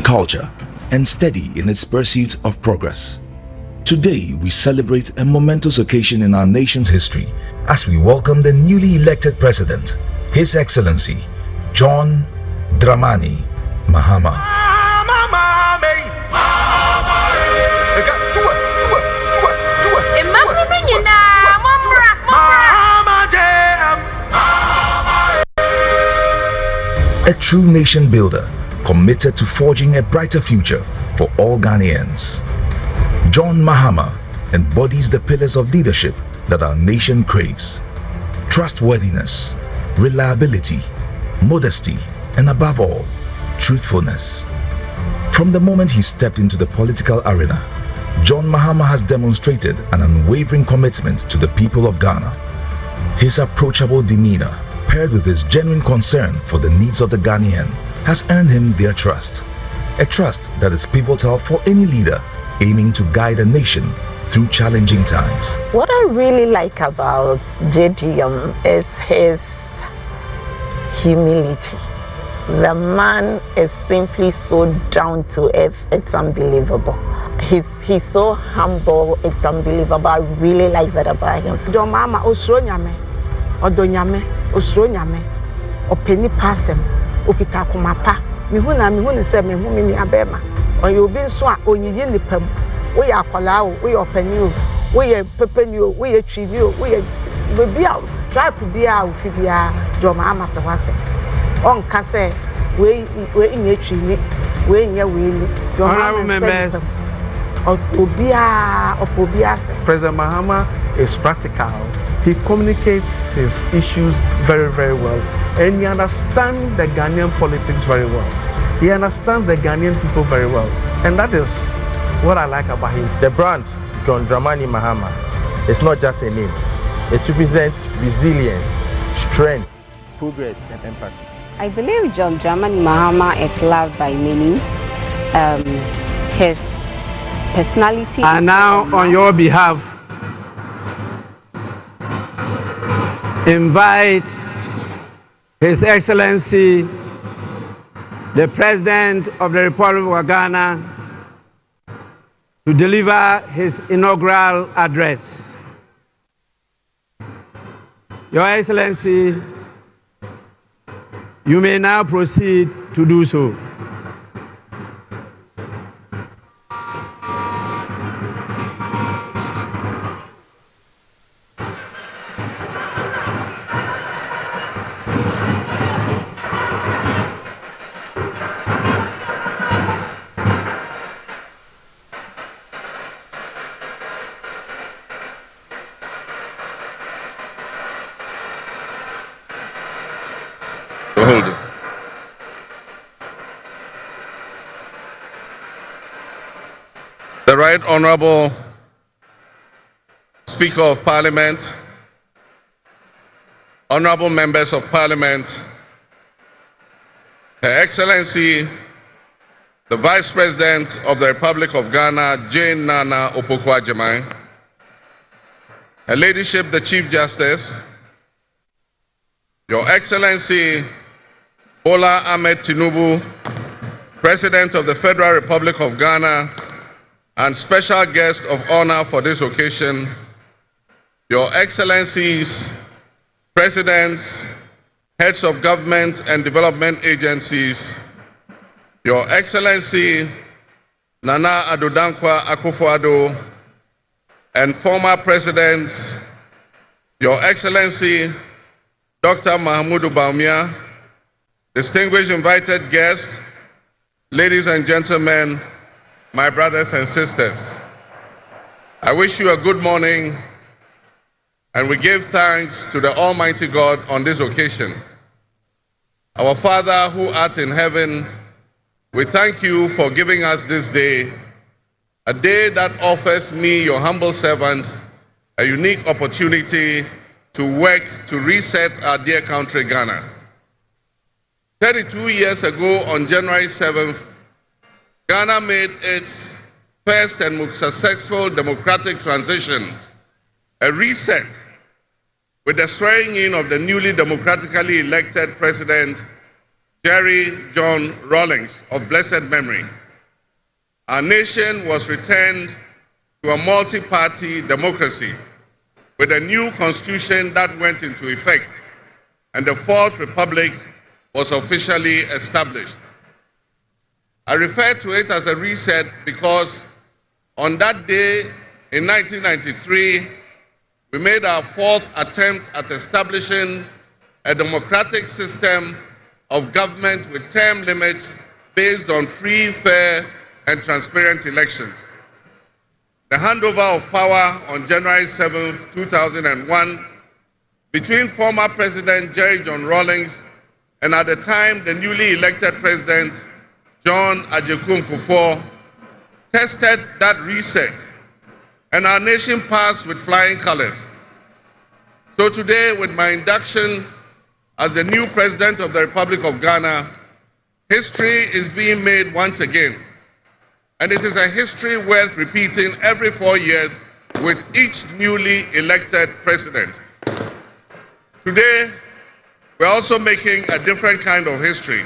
culture and steady in its pursuit of progress. Today, we celebrate a momentous occasion in our nation's history as we welcome the newly elected President, His Excellency, John Dramani Mahama. A true nation builder committed to forging a brighter future for all Ghanaians. John Mahama embodies the pillars of leadership that our nation craves: trustworthiness, reliability, modesty, and above all, truthfulness. From the moment he stepped into the political arena, John Mahama has demonstrated an unwavering commitment to the people of Ghana. His approachable demeanor, paired with his genuine concern for the needs of the Ghanaian, has earned him their trust. A trust that is pivotal for any leader aiming to guide a nation through challenging times. What I really like about JDM is his humility. The man is simply so down to earth, it's unbelievable. He's so humble, it's unbelievable. I really like that about him. John Mahama osronyame, odonyame, osronyame, openi pasem, okita kumapa. Mihuna se mihu mini abema. Oyobi nso a onyiyi nipam. We are akwala, we are openi, we are pepeni, we are trini, we are baby out. Try to be out fibia John Mahama pewase. On kase we in ye trini, we in ye wili. Honorable members, President Mahama is practical. He communicates his issues very, very well, and he understands the Ghanaian politics very well. He understands the Ghanaian people very well, and that is what I like about him. The brand John Dramani Mahama is not just a name. It represents resilience, strength, progress, and empathy. I believe John Dramani Mahama is loved by many. His personality. And now, on your behalf, invite His Excellency, the President of the Republic of Ghana, to deliver his inaugural address. Your Excellency, you may now proceed to do so. The Right Honorable Speaker of Parliament, Honorable Members of Parliament, Her Excellency, the Vice President of the Republic of Ghana, Jane Nana Opoku-Agyeman, Her Ladyship, the Chief Justice, Your Excellency, Bola Ahmed Tinubu, President of the Federal Republic of Ghana, and special guest of honor for this occasion, Your Excellencies, Presidents, Heads of Government and Development Agencies, Your Excellency Nana Addo Dankwa Akufo-Addo, and former Presidents, Your Excellency Dr. Mahamudu Bawumia, distinguished invited guests, ladies and gentlemen, my brothers and sisters, I wish you a good morning, and we give thanks to the Almighty God on this occasion. Our Father who art in heaven, we thank you for giving us this day, a day that offers me, your humble servant, a unique opportunity to work to reset our dear country, Ghana. 32 years ago, on January 7th, Ghana made its first and most successful democratic transition, a reset, with the swearing in of the newly democratically elected President Jerry John Rawlings of blessed memory. our nation was returned to a multi-party democracy with a new constitution that went into effect, and the Fourth Republic was officially established. I refer to it as a reset because on that day in 1993, we made our fourth attempt at establishing a democratic system of government with term limits based on free, fair, and transparent elections. The handover of power on January 7, 2001, between former President Jerry John Rawlings and at the time the newly elected President John Agyekum Kufuor, tested that reset, and our nation passed with flying colors. So today, with my induction as the new President of the Republic of Ghana, history is being made once again. And it is a history worth repeating every 4 years with each newly elected president. Today, we're also making a different kind of history,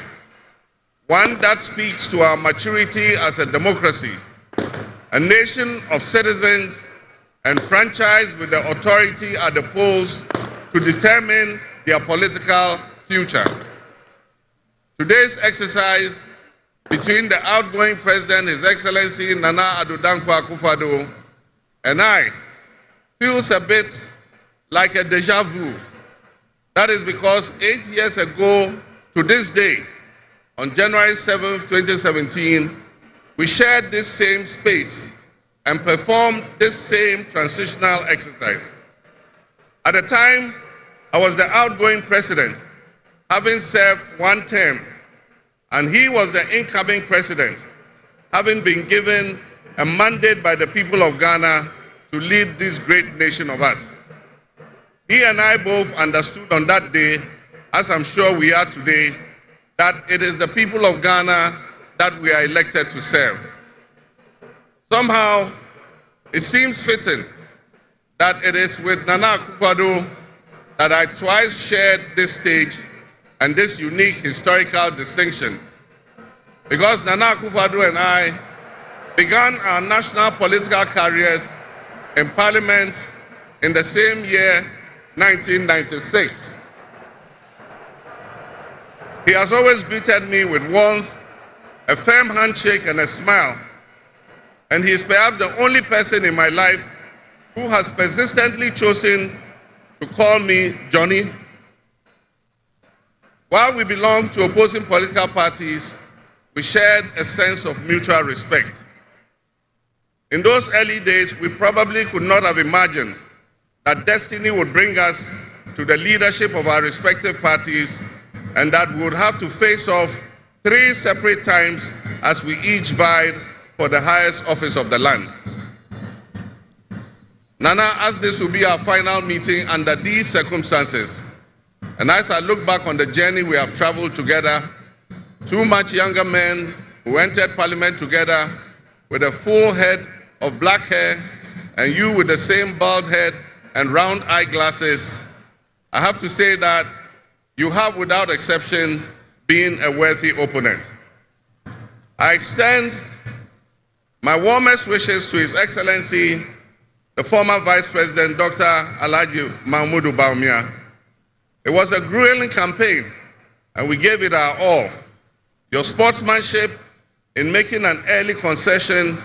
one that speaks to our maturity as a democracy, a nation of citizens enfranchised with the authority at the polls to determine their political future. Today's exercise between the outgoing President, His Excellency Nana Addo Dankwa Akufo-Addo, and I feels a bit like a deja vu. That is because 8 years ago to this day, on January 7, 2017, we shared this same space and performed this same transitional exercise. At the time, I was the outgoing President, having served one term, and he was the incoming President, having been given a mandate by the people of Ghana to lead this great nation of us. He and I both understood on that day, as I'm sure we are today, that it is the people of Ghana that we are elected to serve. Somehow, it seems fitting that it is with Nana Akufo-Addo that I twice shared this stage and this unique historical distinction, because Nana Akufo-Addo and I began our national political careers in Parliament in the same year, 1996. He has always greeted me with warmth, a firm handshake, and a smile, and he is perhaps the only person in my life who has persistently chosen to call me Johnny. While we belong to opposing political parties, we shared a sense of mutual respect. In those early days, we probably could not have imagined that destiny would bring us to the leadership of our respective parties, and that we would have to face off 3 separate times as we each vied for the highest office of the land. Nana, as this will be our final meeting under these circumstances, and as I look back on the journey we have traveled together, 2 much younger men who entered Parliament together with a full head of black hair, and you with the same bald head and round eyeglasses, I have to say that you have, without exception, been a worthy opponent. I extend my warmest wishes to His Excellency, the former Vice President, Dr. Alhaji Mahmoud Bawumia. It was a grueling campaign, and we gave it our all. Your sportsmanship in making an early concession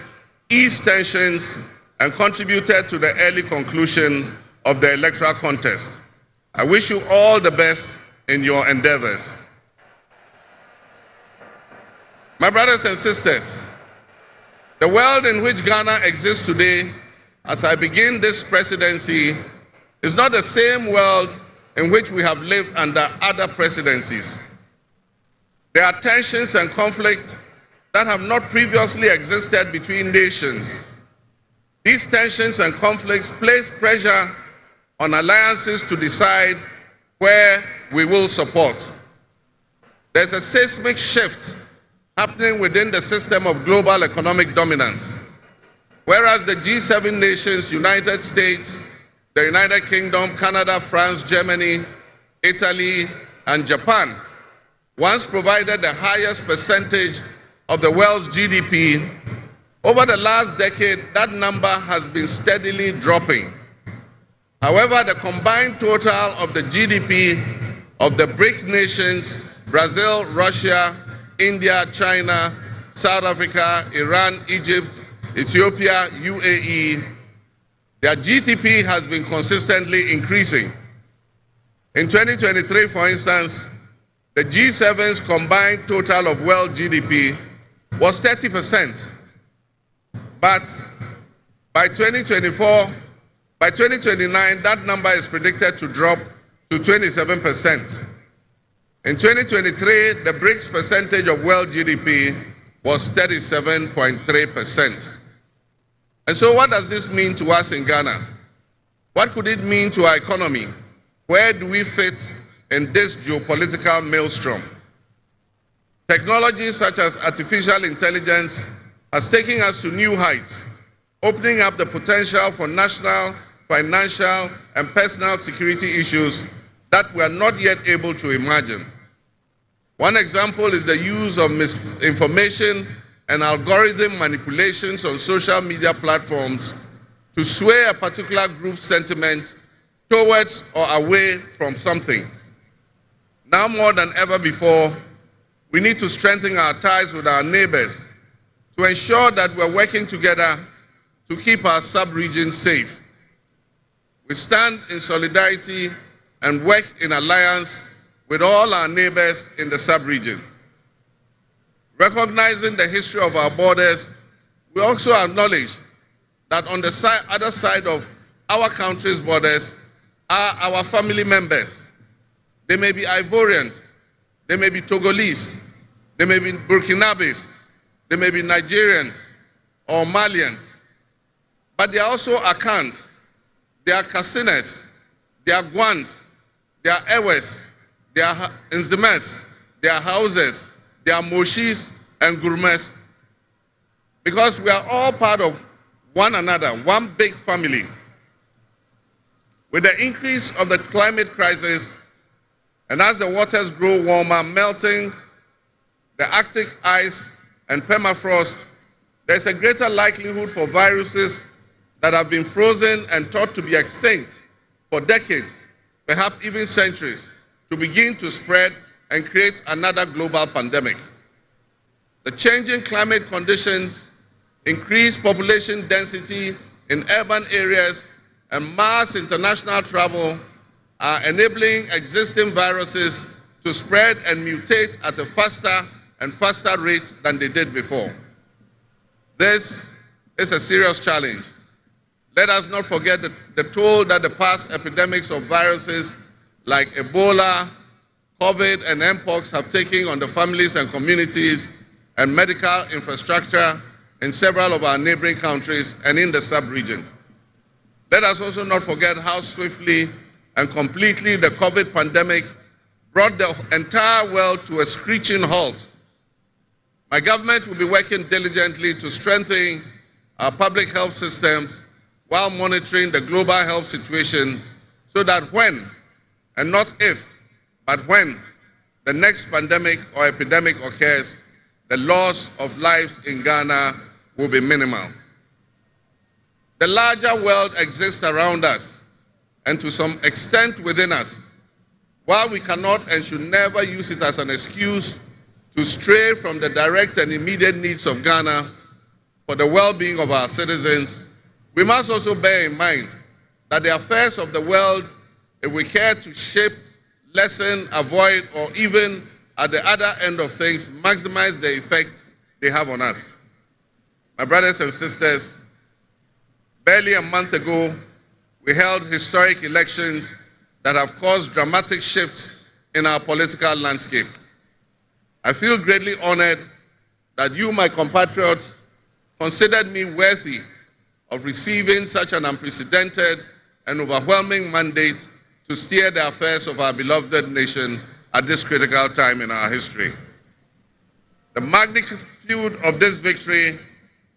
eased tensions and contributed to the early conclusion of the electoral contest. I wish you all the best in your endeavors. My brothers and sisters, the world in which Ghana exists today, as I begin this presidency, is not the same world in which we have lived under other presidencies. There are tensions and conflicts that have not previously existed between nations. These tensions and conflicts place pressure on alliances to decide where we will support. There's a seismic shift happening within the system of global economic dominance. Whereas the G7 nations, United States, the United Kingdom, Canada, France, Germany, Italy, and Japan once provided the highest percentage of the world's GDP, Over the last decade, that number has been steadily dropping. However, the combined total of the GDP of the BRIC nations, Brazil, Russia, India, China, South Africa, Iran, Egypt, Ethiopia, UAE, their GDP has been consistently increasing. In 2023, for instance, the G7's combined total of world GDP was 30%. But by 2029, that number is predicted to drop to 27%. In 2023, the BRICS percentage of world GDP was 37.3%. And so what does this mean to us in Ghana? What could it mean to our economy? Where do we fit in this geopolitical maelstrom? Technology such as artificial intelligence has taken us to new heights, opening up the potential for national, financial, and personal security issues that we are not yet able to imagine. One example is the use of misinformation and algorithm manipulations on social media platforms to sway a particular group's sentiments towards or away from something. Now more than ever before, we need to strengthen our ties with our neighbors to ensure that we're working together to keep our sub-region safe. We stand in solidarity and work in alliance with all our neighbors in the sub-region. Recognizing the history of our borders, we also acknowledge that on the other side of our country's borders are our family members. They may be Ivorians, they may be Togolese, they may be Burkinabes, they may be Nigerians or Malians, but they are also Akans, they are Kasinas, they are Gwans, they are Ewes, they are Nzemes, they are Hauses, they are Moshis and Gurmes, because we are all part of one another, one big family. With the increase of the climate crisis, and as the waters grow warmer, melting the Arctic ice and permafrost, there's a greater likelihood for viruses that have been frozen and thought to be extinct for decades, perhaps even centuries, to begin to spread and create another global pandemic. The changing climate conditions, increased population density in urban areas, and mass international travel are enabling existing viruses to spread and mutate at a faster and faster rate than they did before. This is a serious challenge. Let us not forget the toll that the past epidemics of viruses like Ebola, COVID, and Mpox have taken on the families and communities and medical infrastructure in several of our neighboring countries and in the sub-region. Let us also not forget how swiftly and completely the COVID pandemic brought the entire world to a screeching halt. My government will be working diligently to strengthen our public health systems while monitoring the global health situation so that when, and not if, but when the next pandemic or epidemic occurs, the loss of lives in Ghana will be minimal. The larger world exists around us and to some extent within us. While we cannot and should never use it as an excuse to stray from the direct and immediate needs of Ghana for the well-being of our citizens, we must also bear in mind that the affairs of the world, if we care to shape, lessen, avoid, or even at the other end of things, maximize the effect they have on us. My brothers and sisters, barely a month ago, we held historic elections that have caused dramatic shifts in our political landscape. I feel greatly honored that you, my compatriots, considered me worthy of receiving such an unprecedented and overwhelming mandate to steer the affairs of our beloved nation at this critical time in our history. The magnitude of this victory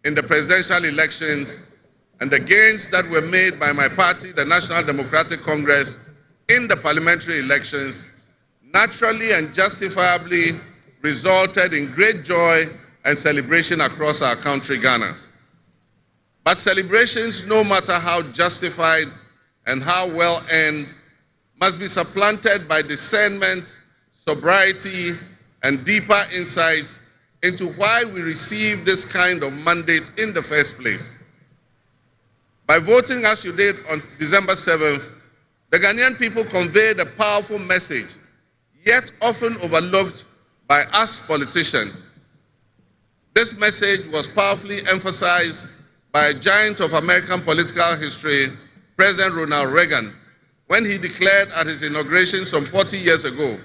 in the presidential elections and the gains that were made by my party, the National Democratic Congress, in the parliamentary elections naturally and justifiably resulted in great joy and celebration across our country, Ghana. But celebrations, no matter how justified and how well earned, must be supplanted by discernment, sobriety, and deeper insights into why we received this kind of mandate in the first place. By voting as you did on December 7th, the Ghanaian people conveyed a powerful message, yet often overlooked by us politicians. This message was powerfully emphasized by a giant of American political history, President Ronald Reagan, when he declared at his inauguration some 40 years ago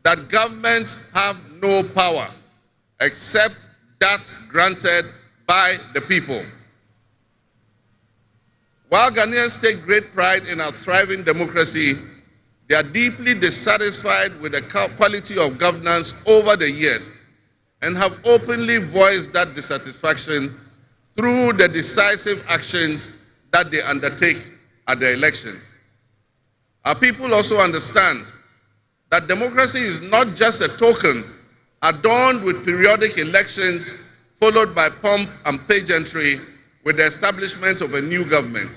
that governments have no power except that granted by the people. While Ghanaians take great pride in our thriving democracy, they are deeply dissatisfied with the quality of governance over the years and have openly voiced that dissatisfaction through the decisive actions that they undertake at the elections. Our people also understand that democracy is not just a token adorned with periodic elections followed by pomp and pageantry with the establishment of a new government.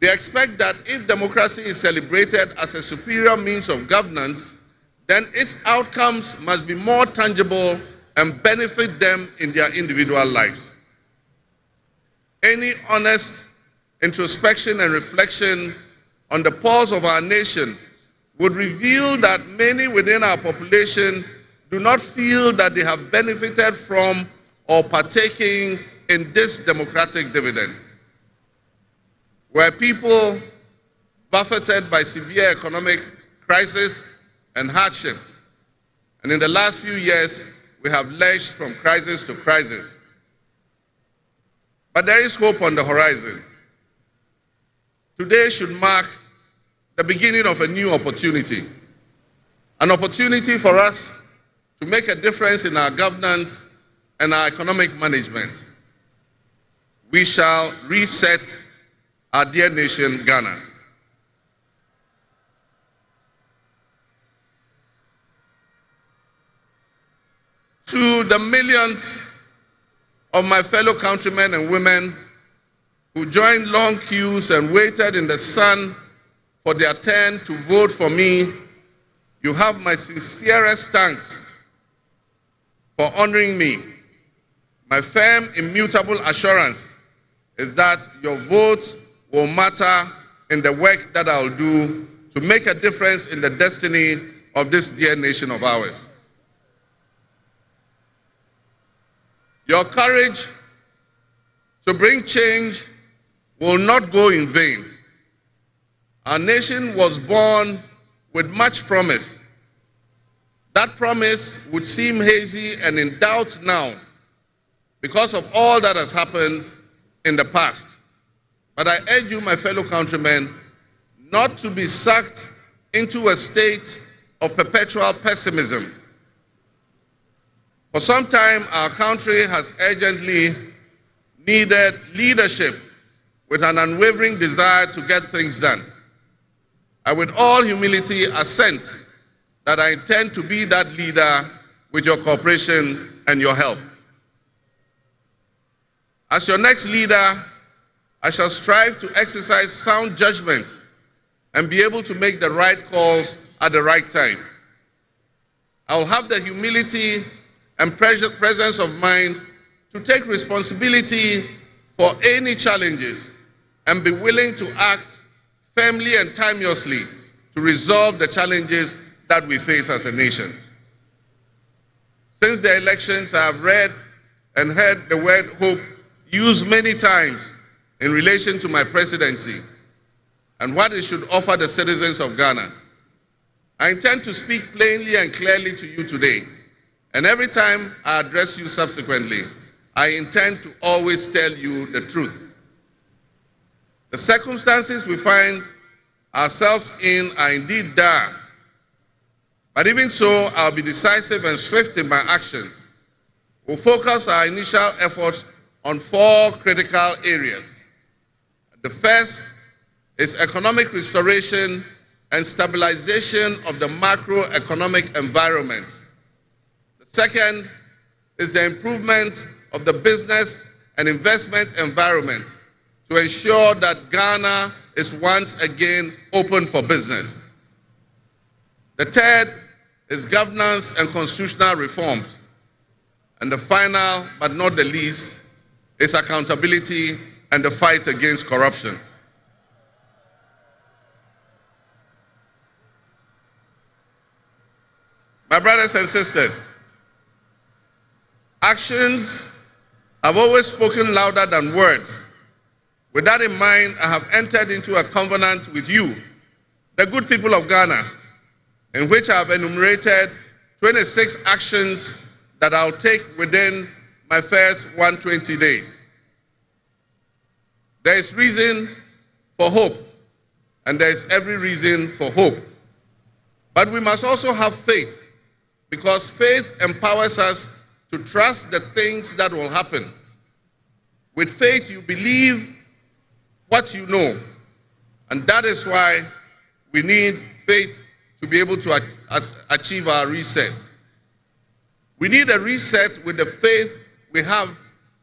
They expect that if democracy is celebrated as a superior means of governance, then its outcomes must be more tangible and benefit them in their individual lives. Any honest introspection and reflection on the pulse of our nation would reveal that many within our population do not feel that they have benefited from or partaking in this democratic dividend. Where people buffeted by severe economic crisis and hardships, and in the last few years we have lurched from crisis to crisis. But there is hope on the horizon. Today should mark the beginning of a new opportunity, an opportunity for us to make a difference in our governance and our economic management. We shall reset our dear nation, Ghana. To the millions of my fellow countrymen and women who joined long queues and waited in the sun for their turn to vote for me, you have my sincerest thanks for honoring me. My firm, immutable assurance is that your vote will matter in the work that I'll do to make a difference in the destiny of this dear nation of ours. Your courage to bring change will not go in vain. Our nation was born with much promise. That promise would seem hazy and in doubt now because of all that has happened in the past. But I urge you, my fellow countrymen, not to be sucked into a state of perpetual pessimism. For some time, our country has urgently needed leadership with an unwavering desire to get things done. I, with all humility, assent that I intend to be that leader with your cooperation and your help. As your next leader, I shall strive to exercise sound judgment and be able to make the right calls at the right time. I will have the humility and presence of mind to take responsibility for any challenges and be willing to act firmly and timelessly to resolve the challenges that we face as a nation. Since the elections, I have read and heard the word hope used many times in relation to my presidency and what it should offer the citizens of Ghana. I intend to speak plainly and clearly to you today, and every time I address you subsequently, I intend to always tell you the truth. The circumstances we find ourselves in are indeed dire, but even so, I'll be decisive and swift in my actions. We'll focus our initial efforts on 4 critical areas. The first is economic restoration and stabilization of the macroeconomic environment. The second is the improvement of the business and investment environment to ensure that Ghana is once again open for business. The third is governance and constitutional reforms. And the final, but not the least, is accountability and the fight against corruption. My brothers and sisters, actions have always spoken louder than words. With that in mind, I have entered into a covenant with you, the good people of Ghana, in which I have enumerated 26 actions that I'll take within my first 120 days. There is reason for hope, and there is every reason for hope. But we must also have faith, because faith empowers us to trust the things that will happen. With faith, you believe what you know, and that is why we need faith to be able to achieve our reset. We need a reset with the faith we have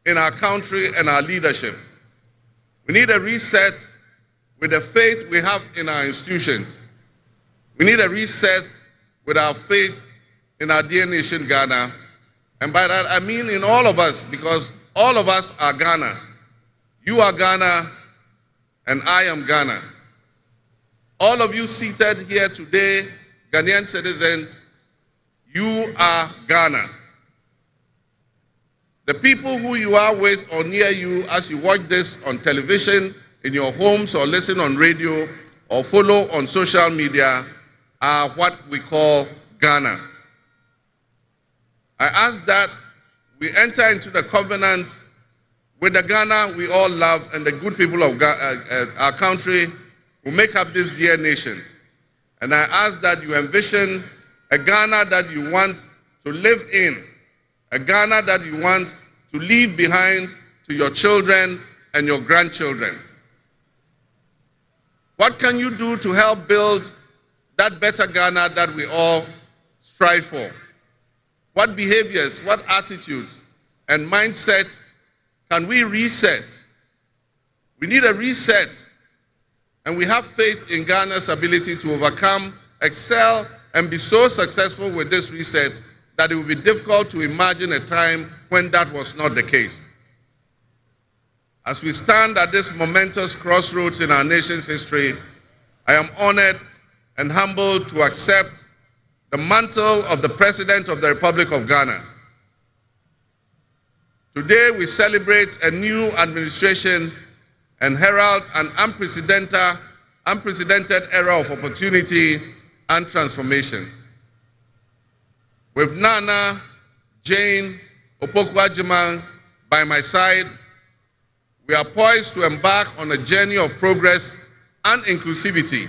in our country and our leadership. We need a reset with the faith we have in our institutions. We need a reset with our faith in our dear nation, Ghana. And by that, I mean in all of us, because all of us are Ghana. You are Ghana, and I am Ghana. All of you seated here today, Ghanaian citizens, you are Ghana. The people who you are with or near you as you watch this on television, in your homes, or listen on radio, or follow on social media are what we call Ghana. I ask that we enter into the covenant with the Ghana we all love and the good people of our country who make up this dear nation. And I ask that you envision a Ghana that you want to live in, a Ghana that you want to leave behind to your children and your grandchildren. What can you do to help build that better Ghana that we all strive for? What behaviors, what attitudes and mindsets can we reset? We need a reset, and we have faith in Ghana's ability to overcome, excel, and be so successful with this reset that it will be difficult to imagine a time when that was not the case. As we stand at this momentous crossroads in our nation's history, I am honored and humbled to accept the mantle of the President of the Republic of Ghana. Today we celebrate a new administration and herald an unprecedented era of opportunity and transformation. With Nana Jane Opoku-Agyeman by my side, we are poised to embark on a journey of progress and inclusivity,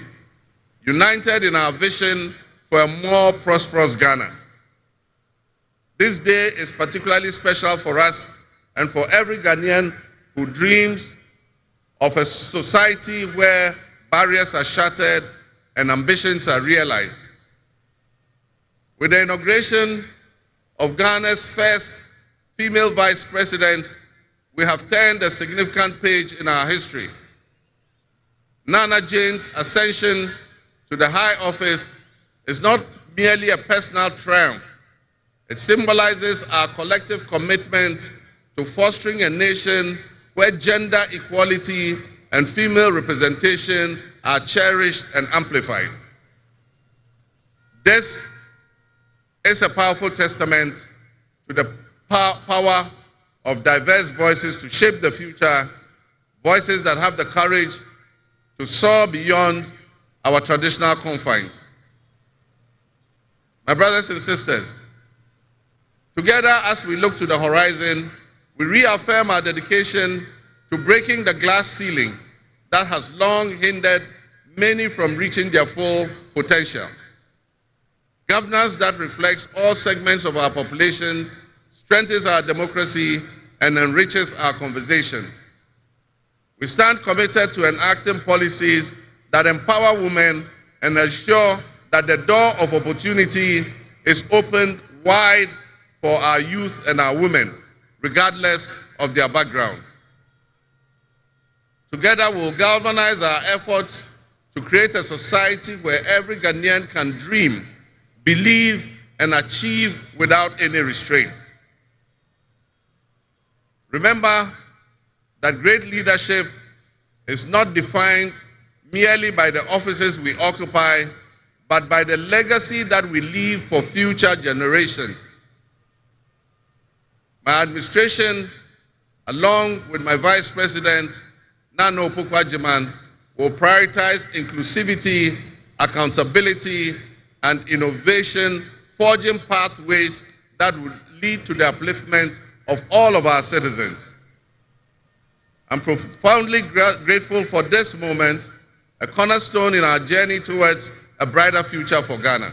united in our vision for a more prosperous Ghana. This day is particularly special for us and for every Ghanaian who dreams of a society where barriers are shattered and ambitions are realized. With the inauguration of Ghana's first female vice president, we have turned a significant page in our history. Nana Jane's ascension to the high office is not merely a personal triumph. It symbolizes our collective commitment to fostering a nation where gender equality and female representation are cherished and amplified. This is a powerful testament to the power of diverse voices to shape the future, voices that have the courage to soar beyond our traditional confines. My brothers and sisters, together as we look to the horizon, we reaffirm our dedication to breaking the glass ceiling that has long hindered many from reaching their full potential. Governance that reflects all segments of our population strengthens our democracy and enriches our conversation. We stand committed to enacting policies that empower women and ensure that the door of opportunity is opened wide for our youth and our women, regardless of their background. Together we'll galvanize our efforts to create a society where every Ghanaian can dream, believe, and achieve without any restraints. Remember that great leadership is not defined merely by the offices we occupy, but by the legacy that we leave for future generations. My administration, along with my Vice President, Nana Opoku-Agyeman, will prioritize inclusivity, accountability, and innovation, forging pathways that would lead to the upliftment of all of our citizens. I'm profoundly grateful for this moment, a cornerstone in our journey towards a brighter future for Ghana.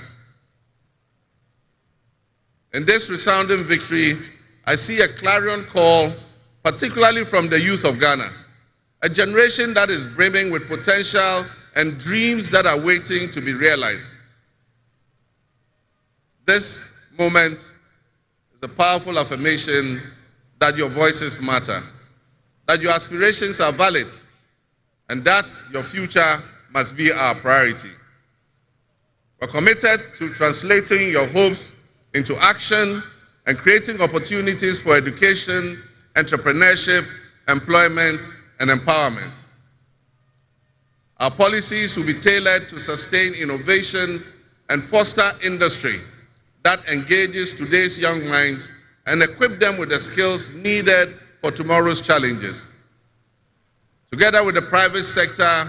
In this resounding victory, I see a clarion call, particularly from the youth of Ghana, a generation that is brimming with potential and dreams that are waiting to be realized. This moment is a powerful affirmation that your voices matter, that your aspirations are valid, and that your future must be our priority. We're committed to translating your hopes into action and creating opportunities for education, entrepreneurship, employment, and empowerment. Our policies will be tailored to sustain innovation and foster industry that engages today's young minds and equip them with the skills needed for tomorrow's challenges. Together with the private sector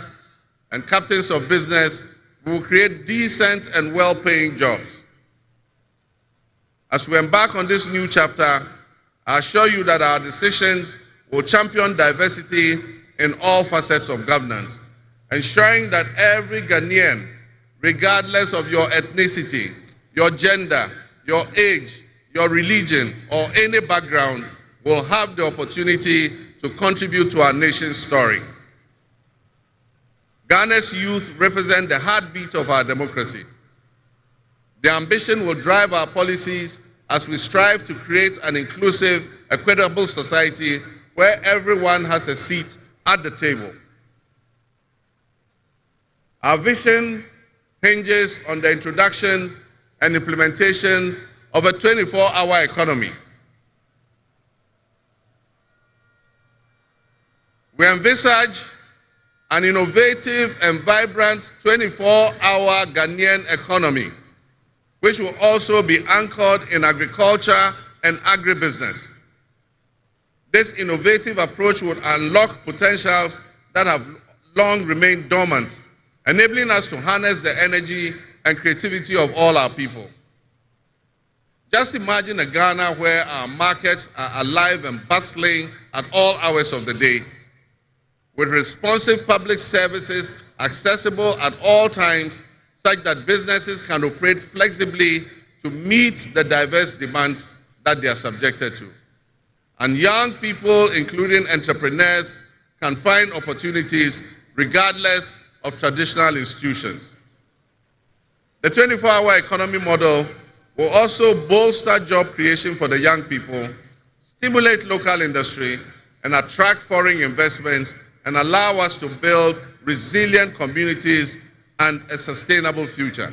and captains of business, we will create decent and well-paying jobs. As we embark on this new chapter, I assure you that our decisions will champion diversity in all facets of governance, ensuring that every Ghanaian, regardless of your ethnicity, your gender, your age, your religion, or any background, will have the opportunity to contribute to our nation's story. Ghana's youth represent the heartbeat of our democracy. Their ambition will drive our policies as we strive to create an inclusive, equitable society where everyone has a seat at the table. Our vision hinges on the introduction and implementation of a 24-hour economy. We envisage an innovative and vibrant 24-hour Ghanaian economy, which will also be anchored in agriculture and agribusiness. This innovative approach would unlock potentials that have long remained dormant, enabling us to harness the energy and creativity of all our people. Just imagine a Ghana where our markets are alive and bustling at all hours of the day, with responsive public services accessible at all times, such that businesses can operate flexibly to meet the diverse demands that they are subjected to. And young people, including entrepreneurs, can find opportunities regardless of traditional institutions. The 24-hour economy model will also bolster job creation for the young people, stimulate local industry, and attract foreign investments, and allow us to build resilient communities and a sustainable future.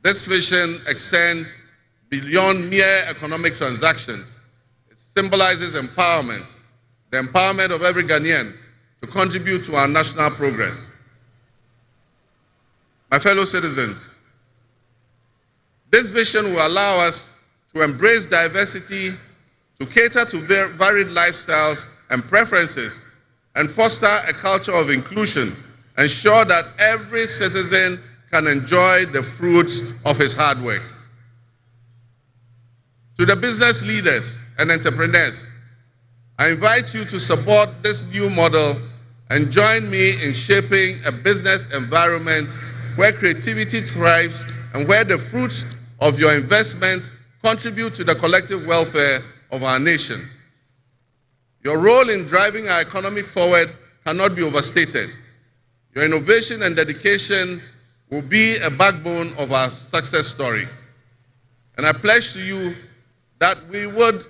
This vision extends beyond mere economic transactions. It symbolizes empowerment, the empowerment of every Ghanaian to contribute to our national progress. My fellow citizens, this vision will allow us to embrace diversity, to cater to varied lifestyles and preferences, and foster a culture of inclusion, ensure that every citizen can enjoy the fruits of his hard work. To the business leaders and entrepreneurs, I invite you to support this new model and join me in shaping a business environment where creativity thrives and where the fruits of your investments contribute to the collective welfare of our nation. Your role in driving our economy forward cannot be overstated. Your innovation and dedication will be a backbone of our success story. And I pledge to you that we would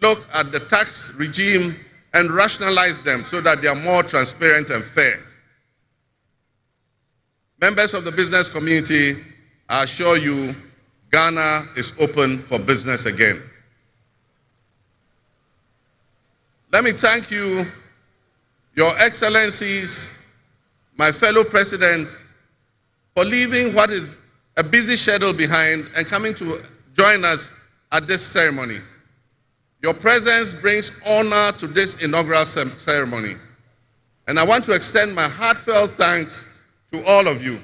look at the tax regime and rationalize them so that they are more transparent and fair. Members of the business community, I assure you, Ghana is open for business again. Let me thank you, Your Excellencies, my fellow presidents, for leaving what is a busy schedule behind and coming to join us at this ceremony. Your presence brings honor to this inaugural ceremony. And I want to extend my heartfelt thanks to all of you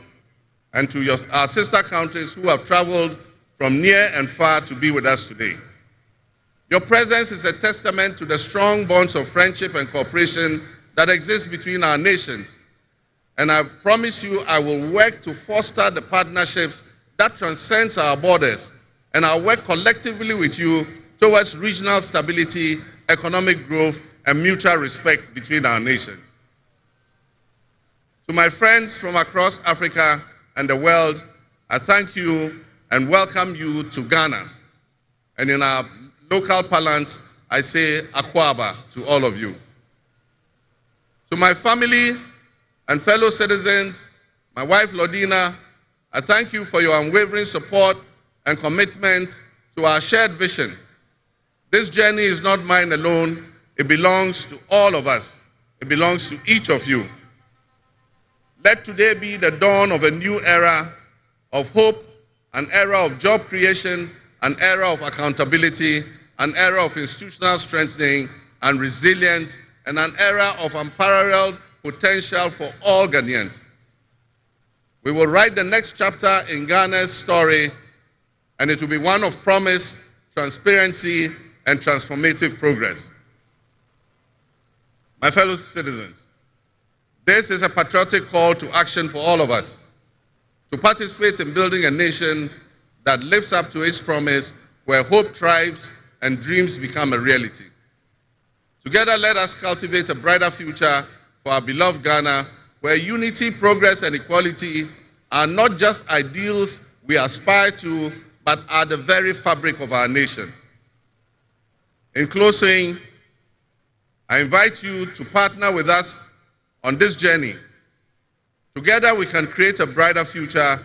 and to our sister countries who have traveled from near and far to be with us today. Your presence is a testament to the strong bonds of friendship and cooperation that exist between our nations. And I promise you I will work to foster the partnerships that transcends our borders, and I'll work collectively with you towards regional stability, economic growth, and mutual respect between our nations. To my friends from across Africa and the world, I thank you and welcome you to Ghana. And in our local parlance, I say Akwaba to all of you. To my family and fellow citizens, my wife Lodina, I thank you for your unwavering support and commitment to our shared vision. This journey is not mine alone. It belongs to all of us. It belongs to each of you. Let today be the dawn of a new era of hope, an era of job creation, an era of accountability, an era of institutional strengthening and resilience, and an era of unparalleled potential for all Ghanaians. We will write the next chapter in Ghana's story, and it will be one of promise, transparency, and transformative progress. My fellow citizens, this is a patriotic call to action for all of us to participate in building a nation that lives up to its promise, where hope thrives and dreams become a reality. Together, let us cultivate a brighter future for our beloved Ghana, where unity, progress, and equality are not just ideals we aspire to, but are the very fabric of our nation. In closing, I invite you to partner with us on this journey. Together, we can create a brighter future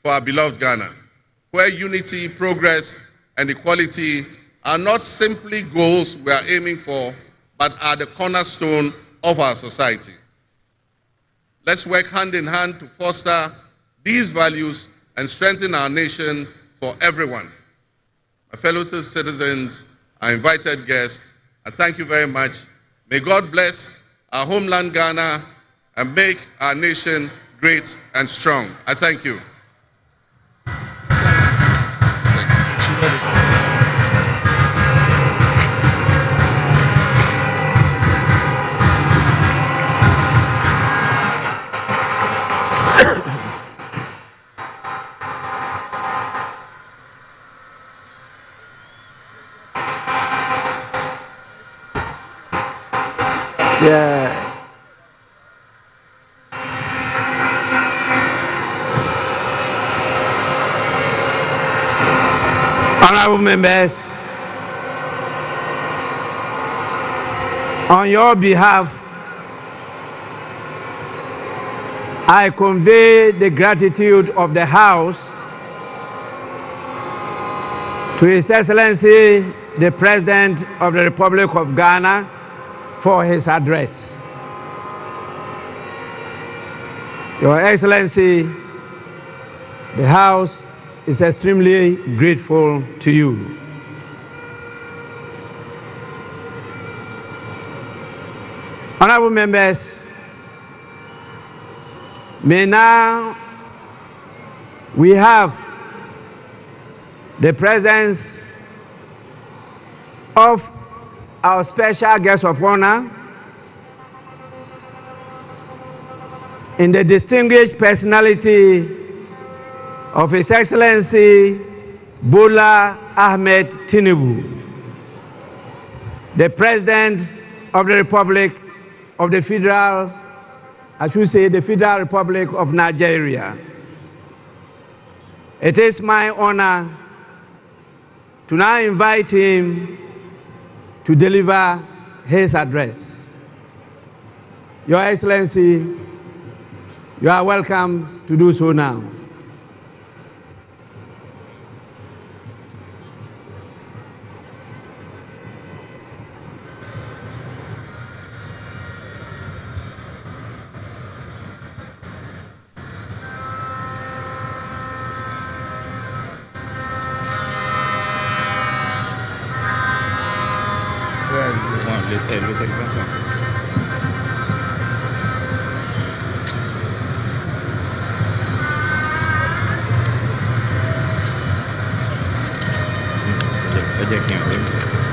for our beloved Ghana, where unity, progress, and equality are not simply goals we are aiming for, but are the cornerstone of our society. Let's work hand in hand to foster these values and strengthen our nation for everyone. My fellow citizens, our invited guests, I thank you very much. May God bless our homeland Ghana and make our nation great and strong. I thank you. Yeah. Honorable members, on your behalf, I convey the gratitude of the House to His Excellency, the President of the Republic of Ghana, for his address. Your Excellency, the House is extremely grateful to you. Honorable members, may now we have the presence of our special guest of honor in the distinguished personality of His Excellency Bola Ahmed Tinubu, the President of the Republic of the Federal, I should say the Federal Republic of Nigeria. It is my honor to now invite him to deliver his address. Your Excellency, you are welcome to do so now. Aja